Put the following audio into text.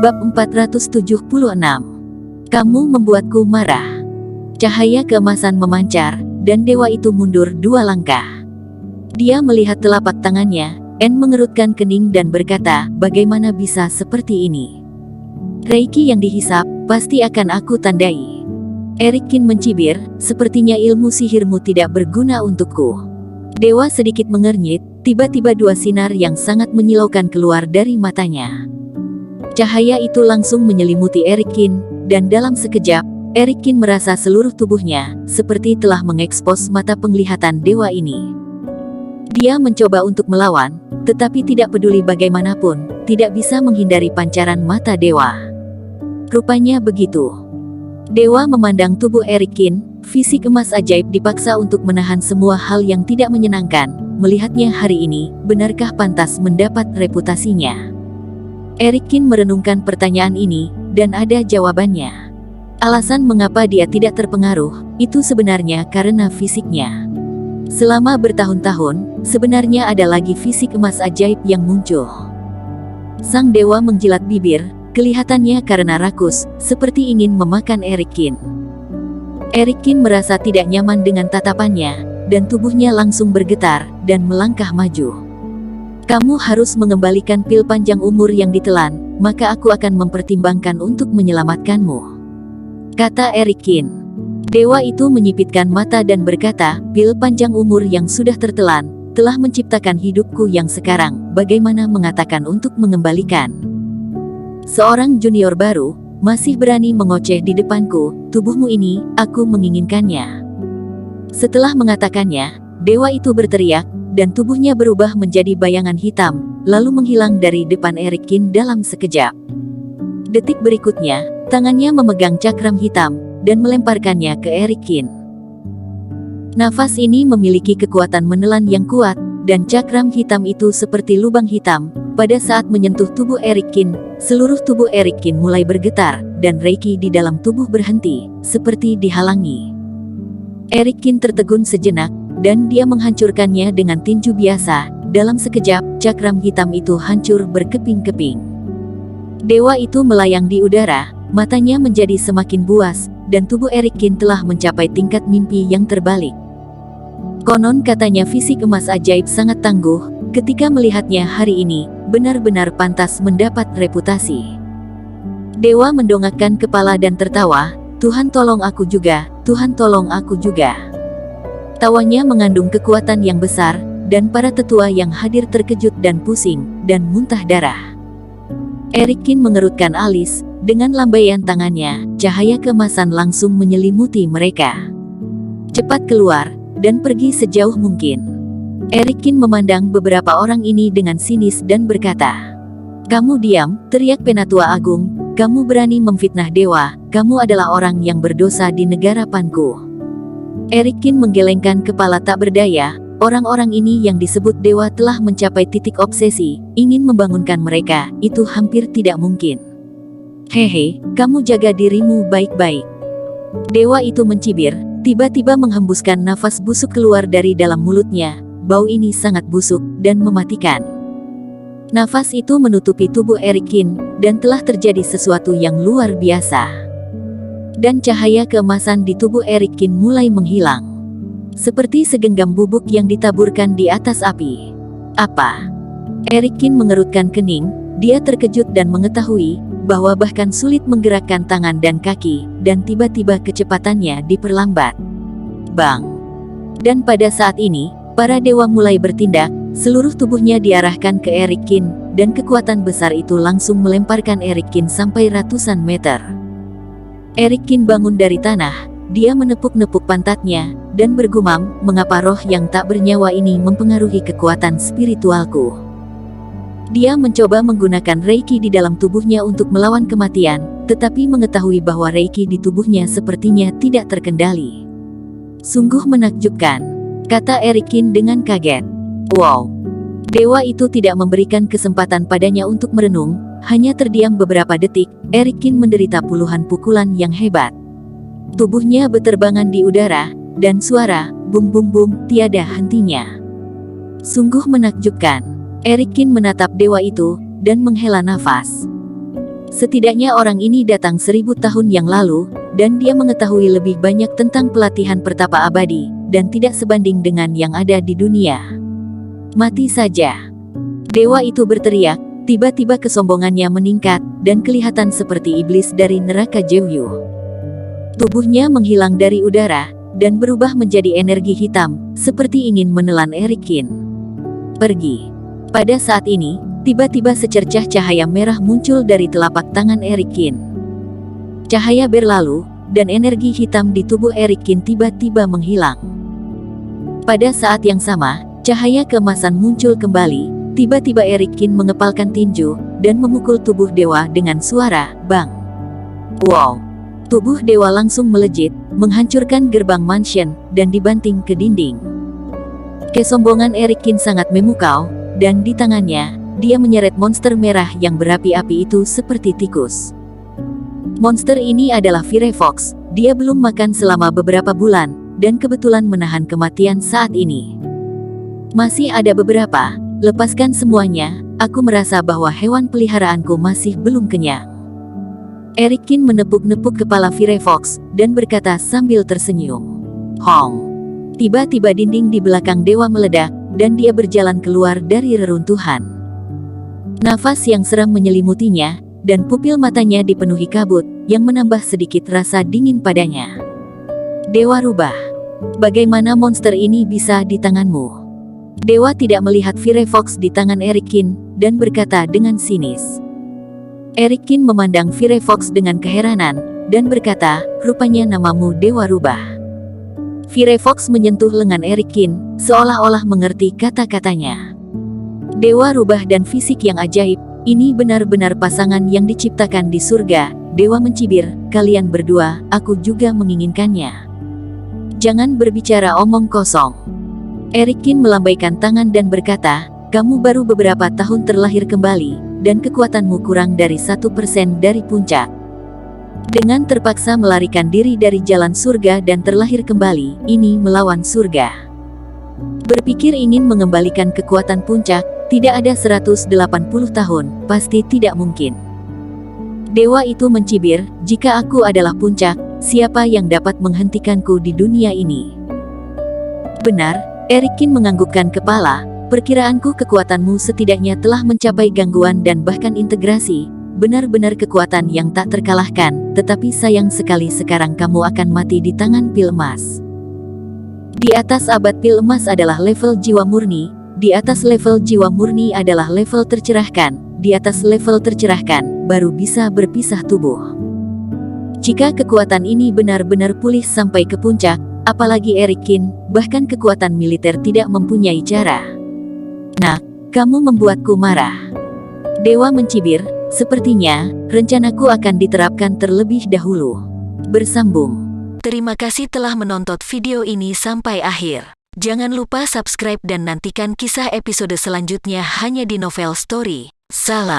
Bab 476. Kamu membuatku marah. Cahaya keemasan memancar, dan dewa itu mundur 2 langkah. Dia melihat telapak tangannya, mengerutkan kening dan berkata, bagaimana bisa seperti ini? Reiki yang dihisap, pasti akan aku tandai. Erikin mencibir, sepertinya ilmu sihirmu tidak berguna untukku. Dewa sedikit mengernyit, tiba-tiba 2 sinar yang sangat menyilaukan keluar dari matanya. Cahaya itu langsung menyelimuti Erikin, dan dalam sekejap, Erikin merasa seluruh tubuhnya, seperti telah mengekspos mata penglihatan dewa ini. Dia mencoba untuk melawan, tetapi tidak peduli bagaimanapun, tidak bisa menghindari pancaran mata dewa. Rupanya begitu. Dewa memandang tubuh Erikin, fisik emas ajaib dipaksa untuk menahan semua hal yang tidak menyenangkan. Melihatnya hari ini, benarkah pantas mendapat reputasinya? Erikin merenungkan pertanyaan ini, dan ada jawabannya. Alasan mengapa dia tidak terpengaruh, itu sebenarnya karena fisiknya. Selama bertahun-tahun, sebenarnya ada lagi fisik emas ajaib yang muncul. Sang dewa menjilat bibir, kelihatannya karena rakus, seperti ingin memakan Erikin. Erikin merasa tidak nyaman dengan tatapannya, dan tubuhnya langsung bergetar, dan melangkah maju. Kamu harus mengembalikan pil panjang umur yang ditelan, maka aku akan mempertimbangkan untuk menyelamatkanmu, kata Erikin. Dewa itu menyipitkan mata dan berkata, pil panjang umur yang sudah tertelan, telah menciptakan hidupku yang sekarang, bagaimana mengatakan untuk mengembalikan? Seorang junior baru, masih berani mengoceh di depanku, tubuhmu ini, aku menginginkannya. Setelah mengatakannya, dewa itu berteriak, dan tubuhnya berubah menjadi bayangan hitam, lalu menghilang dari depan Erikin dalam sekejap. Detik berikutnya, tangannya memegang cakram hitam, dan melemparkannya ke Erikin. Nafas ini memiliki kekuatan menelan yang kuat, dan cakram hitam itu seperti lubang hitam. Pada saat menyentuh tubuh Erikin, seluruh tubuh Erikin mulai bergetar, dan Reiki di dalam tubuh berhenti, seperti dihalangi. Erikin tertegun sejenak, dan dia menghancurkannya dengan tinju biasa. Dalam sekejap, cakram hitam itu hancur berkeping-keping. Dewa itu melayang di udara, matanya menjadi semakin buas, dan tubuh Erikin telah mencapai tingkat mimpi yang terbalik. Konon katanya fisik emas ajaib sangat tangguh. Ketika melihatnya hari ini, benar-benar pantas mendapat reputasi. Dewa mendongakkan kepala dan tertawa, Tuhan tolong aku juga, Tuhan tolong aku juga. Tawanya mengandung kekuatan yang besar, dan para tetua yang hadir terkejut dan pusing, dan muntah darah. Erikin mengerutkan alis, dengan lambaian tangannya, cahaya keemasan langsung menyelimuti mereka. Cepat keluar, dan pergi sejauh mungkin. Erikin memandang beberapa orang ini dengan sinis dan berkata, kamu diam, teriak Penatua Agung, kamu berani memfitnah dewa, kamu adalah orang yang berdosa di negara Panku. Erikin menggelengkan kepala tak berdaya, orang-orang ini yang disebut dewa telah mencapai titik obsesi, ingin membangunkan mereka, itu hampir tidak mungkin. Hehe, kamu jaga dirimu baik-baik. Dewa itu mencibir, tiba-tiba menghembuskan nafas busuk keluar dari dalam mulutnya. Bau ini sangat busuk, dan mematikan. Nafas itu menutupi tubuh Erikin, dan telah terjadi sesuatu yang luar biasa. Dan cahaya keemasan di tubuh Erikin mulai menghilang. Seperti segenggam bubuk yang ditaburkan di atas api. Apa? Erikin mengerutkan kening, dia terkejut dan mengetahui, bahwa bahkan sulit menggerakkan tangan dan kaki, dan tiba-tiba kecepatannya diperlambat. Bang! Dan pada saat ini, para dewa mulai bertindak, seluruh tubuhnya diarahkan ke Erikin, dan kekuatan besar itu langsung melemparkan Erikin sampai ratusan meter. Erikin bangun dari tanah, dia menepuk-nepuk pantatnya, dan bergumam, mengapa roh yang tak bernyawa ini mempengaruhi kekuatan spiritualku. Dia mencoba menggunakan Reiki di dalam tubuhnya untuk melawan kematian, tetapi mengetahui bahwa Reiki di tubuhnya sepertinya tidak terkendali. Sungguh menakjubkan, kata Erikin dengan kaget. Wow! Dewa itu tidak memberikan kesempatan padanya untuk merenung, hanya terdiam beberapa detik. Erikin menderita puluhan pukulan yang hebat. Tubuhnya beterbangan di udara, dan suara, bum bum bum, tiada hentinya. Sungguh menakjubkan. Erikin menatap dewa itu, dan menghela nafas. Setidaknya orang ini datang 1000 tahun yang lalu, dan dia mengetahui lebih banyak tentang pelatihan pertapa abadi, dan tidak sebanding dengan yang ada di dunia. Mati saja. Dewa itu berteriak, tiba-tiba kesombongannya meningkat, dan kelihatan seperti iblis dari neraka Jeoyu. Tubuhnya menghilang dari udara, dan berubah menjadi energi hitam, seperti ingin menelan Erikin. Pergi. Pada saat ini, tiba-tiba secercah cahaya merah muncul dari telapak tangan Erikin. Cahaya berlalu, dan energi hitam di tubuh Erikin tiba-tiba menghilang. Pada saat yang sama, cahaya keemasan muncul kembali, tiba-tiba Erikin mengepalkan tinju, dan memukul tubuh dewa dengan suara, bang. Wow! Tubuh dewa langsung melejit, menghancurkan gerbang mansion, dan dibanting ke dinding. Kesombongan Erikin sangat memukau, dan di tangannya, dia menyeret monster merah yang berapi-api itu seperti tikus. Monster ini adalah Firefox, dia belum makan selama beberapa bulan, dan kebetulan menahan kematian saat ini. Masih ada beberapa, lepaskan semuanya, aku merasa bahwa hewan peliharaanku masih belum kenyang. Erikin menepuk-nepuk kepala Firefox, dan berkata sambil tersenyum. Hong! Tiba-tiba dinding di belakang dewa meledak, dan dia berjalan keluar dari reruntuhan. Nafas yang seram menyelimutinya, dan pupil matanya dipenuhi kabut, yang menambah sedikit rasa dingin padanya. Dewa rubah. Bagaimana monster ini bisa di tanganmu? Dewa tidak melihat Firefox di tangan Erikin, dan berkata dengan sinis. Erikin memandang Firefox dengan keheranan, dan berkata, rupanya namamu Dewa Rubah. Firefox menyentuh lengan Erikin, seolah-olah mengerti kata-katanya. Dewa rubah dan fisik yang ajaib, ini benar-benar pasangan yang diciptakan di surga. Dewa mencibir, kalian berdua, aku juga menginginkannya. Jangan berbicara omong kosong. Erikin melambaikan tangan dan berkata, kamu baru beberapa tahun terlahir kembali, dan kekuatanmu kurang dari 1% dari puncak. Dengan terpaksa melarikan diri dari jalan surga dan terlahir kembali, ini melawan surga. Berpikir ingin mengembalikan kekuatan puncak, tidak ada 180 tahun, pasti tidak mungkin. Dewa itu mencibir, jika aku adalah puncak, siapa yang dapat menghentikanku di dunia ini? Benar, Erikin menganggukkan kepala, perkiraanku kekuatanmu setidaknya telah mencapai gangguan dan bahkan integrasi. Benar-benar kekuatan yang tak terkalahkan, tetapi sayang sekali sekarang kamu akan mati di tangan pil emas. Di atas abad pil emas adalah level jiwa murni, di atas level jiwa murni adalah level tercerahkan, di atas level tercerahkan, baru bisa berpisah tubuh. Jika kekuatan ini benar-benar pulih sampai ke puncak, apalagi Erikin, bahkan kekuatan militer tidak mempunyai cara. Nah, kamu membuatku marah. Dewa mencibir, sepertinya, rencanaku akan diterapkan terlebih dahulu. Bersambung. Terima kasih telah menonton video ini sampai akhir. Jangan lupa subscribe dan nantikan kisah episode selanjutnya hanya di Novel Story. Salam.